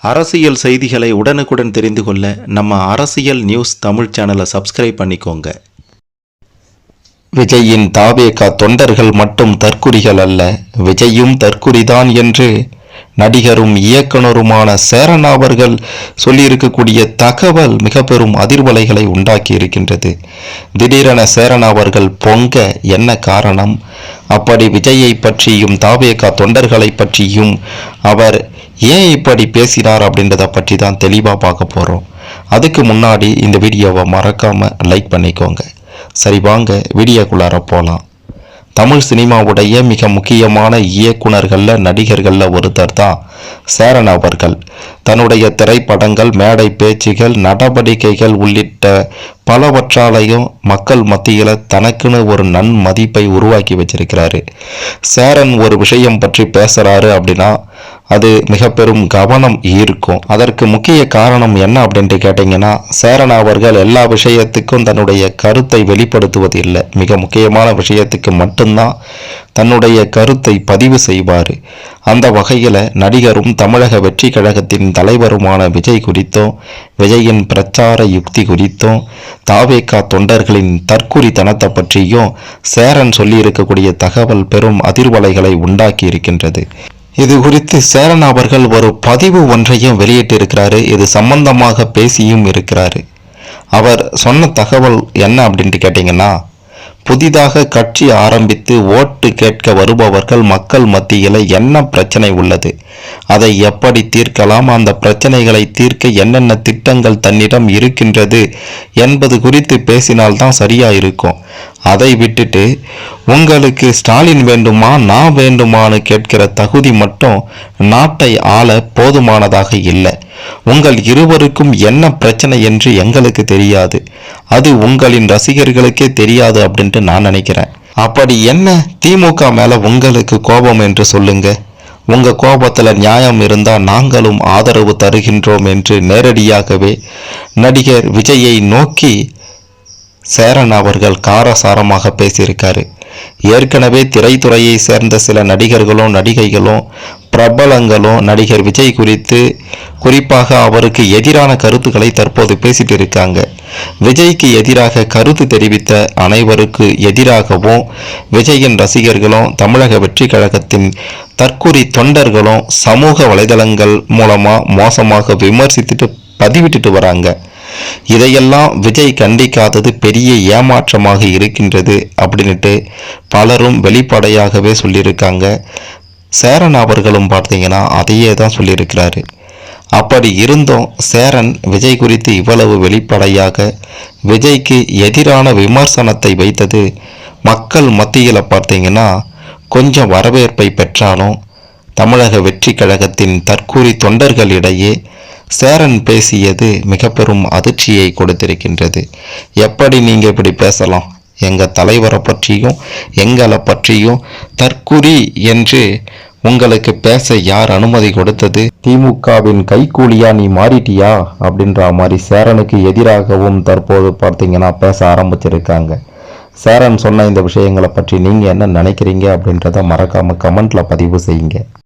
அரசியல் செய்திகளை உடனுக்குடன் தெரிந்து கொள்ள நம்ம அரசியல் நியூஸ் தமிழ் சேனலை சப்ஸ்கிரைப் பண்ணிக்கோங்க. விஜயின் தாவேகா தொண்டர்கள் மட்டும் தற்குறிகள் அல்ல, விஜயும் தற்குறிதான் என்று நடிகரும் இயக்குனருமான சேரன் அவர்கள் சொல்லியிருக்கக்கூடிய தகவல் மிக பெரும் அதிர்வலைகளை உண்டாக்கி இருக்கின்றது. திடீரென சேரன் அவர்கள் பொங்க என்ன காரணம்? அப்படி விஜயை பற்றியும் தாவேகா தொண்டர்களை பற்றியும் அவர் ஏன் இப்படி பேசினார் அப்படின்றத பற்றி தான் தெளிவாக பார்க்க போகிறோம். அதுக்கு முன்னாடி இந்த வீடியோவை மறக்காமல் லைக் பண்ணிக்கோங்க. சரி, வாங்க வீடியோக்குள்ளார போகலாம். தமிழ் சினிமாவுடைய மிக முக்கியமான இயக்குனர்களில் நடிகர்களில் ஒருத்தர் தான் சேரன் அவர்கள். தன்னுடைய திரைப்படங்கள், மேடை பேச்சுகள், நடவடிக்கைகள் உள்ளிட்ட பலவற்றாலையும் மக்கள் மத்தியில் தனக்குன்னு ஒரு நன்மதிப்பை உருவாக்கி வச்சிருக்கிறாரு. சேரன் ஒரு விஷயம் பற்றி பேசுகிறாரு அப்படின்னா அது மிக பெரும் கவனம் ஈர்க்கும். அதற்கு முக்கிய காரணம் என்ன அப்படின்ட்டு கேட்டிங்கன்னா, சேரன் அவர்கள் எல்லா விஷயத்துக்கும் தன்னுடைய கருத்தை வெளிப்படுத்துவது இல்லை. மிக முக்கியமான விஷயத்துக்கு மட்டும்தான் தன்னுடைய கருத்தை பதிவு செய்வார். அந்த வகையில் நடிகரும் தமிழக வெற்றி கழகத்தின் தலைவருமான விஜய் குறித்தும், விஜயின் பிரச்சார யுக்தி குறித்தும், தாவேகா தொண்டர்களின் தற்குறித்தனத்தை பற்றியும் சேரன் சொல்லியிருக்கக்கூடிய தகவல் பெரும் அதிர்வலைகளை உண்டாக்கி இருக்கின்றது. இது குறித்து சேரன் அவர்கள் ஒரு பதிவு ஒன்றையும் வெளியிட்டிருக்கிறாரு. இது சம்பந்தமாக பேசியும் இருக்கிறாரு. அவர் சொன்ன தகவல் என்ன அப்படின்ட்டு கேட்டிங்கன்னா, புதிதாக கட்சி ஆரம்பித்து ஓட்டு கேட்க வருபவர்கள் மக்கள் மத்தியில் என்ன பிரச்சனை உள்ளது, அதை எப்படி தீர்க்கலாம், அந்த பிரச்சனைகளை தீர்க்க என்னென்ன திட்டங்கள் தன்னிடம் இருக்கின்றது என்பது குறித்து பேசினால்தான் சரியா இருக்கும். அதை விட்டுட்டு உங்களுக்கு ஸ்டாலின் வேண்டுமா நான் வேண்டுமான்னு கேட்கிற தகுதி மட்டும் நாட்டை ஆள போதுமானதாக இல்லை. உங்கள் இருவருக்கும் என்ன பிரச்சனை என்று எங்களுக்கு தெரியாது, அது உங்களின் ரசிகர்களுக்கே தெரியாது அப்படின்ட்டு நான் நினைக்கிறேன். அப்படி என்ன திமுக மேல உங்களுக்கு கோபம் என்று சொல்லுங்க. உங்க கோபத்துல நியாயம் இருந்தா நாங்களும் ஆதரவு தருகின்றோம் என்று நேரடியாகவே நடிகர் விஜயை நோக்கி சேரன் அவர்கள் காரசாரமாக பேசியிருக்காரு. ஏற்கனவே திரைத்துறையை சேர்ந்த சில நடிகர்களும் நடிகைகளும் பிரபலங்களும் நடிகர் விஜய் குறித்து குறிப்பாக அவருக்கு எதிரான கருத்துக்களை தற்போது பேசிட்டு இருக்காங்க. விஜய்க்கு எதிராக கருத்து தெரிவித்த அனைவருக்கு எதிராகவும் விஜயின் ரசிகர்களும் தமிழக வெற்றி கழகத்தின் தற்குறி தொண்டர்களும் சமூக வலைதளங்கள் மூலமா மோசமாக விமர்சித்துட்டு பதிவிட்டுட்டு வராங்க. இதையெல்லாம் விஜய் கண்டிக்காதது பெரிய ஏமாற்றமாக இருக்கின்றது அப்படின்ட்டு பலரும் வெளிப்படையாகவே சொல்லியிருக்காங்க. சேரன் அவர்களும் பார்த்தீங்கன்னா அதையே தான் சொல்லியிருக்கிறாரு. அப்படி இருந்தும் சேரன் விஜய் குறித்து இவ்வளவு வெளிப்படையாக விஜய்க்கு எதிரான விமர்சனத்தை வைத்தது மக்கள் மத்தியில் பார்த்தீங்கன்னா கொஞ்சம் வரவேற்பை பெற்றாலும் தமிழக வெற்றி கழகத்தின் தற்கூரி தொண்டர்களிடையே சேரன் பேசியது மிக பெரும் அதிர்ச்சியை கொடுத்திருக்கின்றது. எப்படி நீங்கள் இப்படி பேசலாம்? எங்கள் தலைவரை பற்றியும் எங்களை பற்றியும் தற்குறி என்று உங்களுக்கு பேச யார் அனுமதி கொடுத்தது? திமுகவின் கைக்கூலியா நீ மாறிட்டியா அப்படின்ற மாதிரி சேரனுக்கு எதிராகவும் தற்போது பார்த்தீங்கன்னா பேச ஆரம்பிச்சிருக்காங்க. சேரன் சொன்ன இந்த விஷயங்களை பற்றி நீங்கள் என்ன நினைக்கிறீங்க அப்படின்றத மறக்காமல் கமெண்ட்ல பதிவு செய்யுங்க.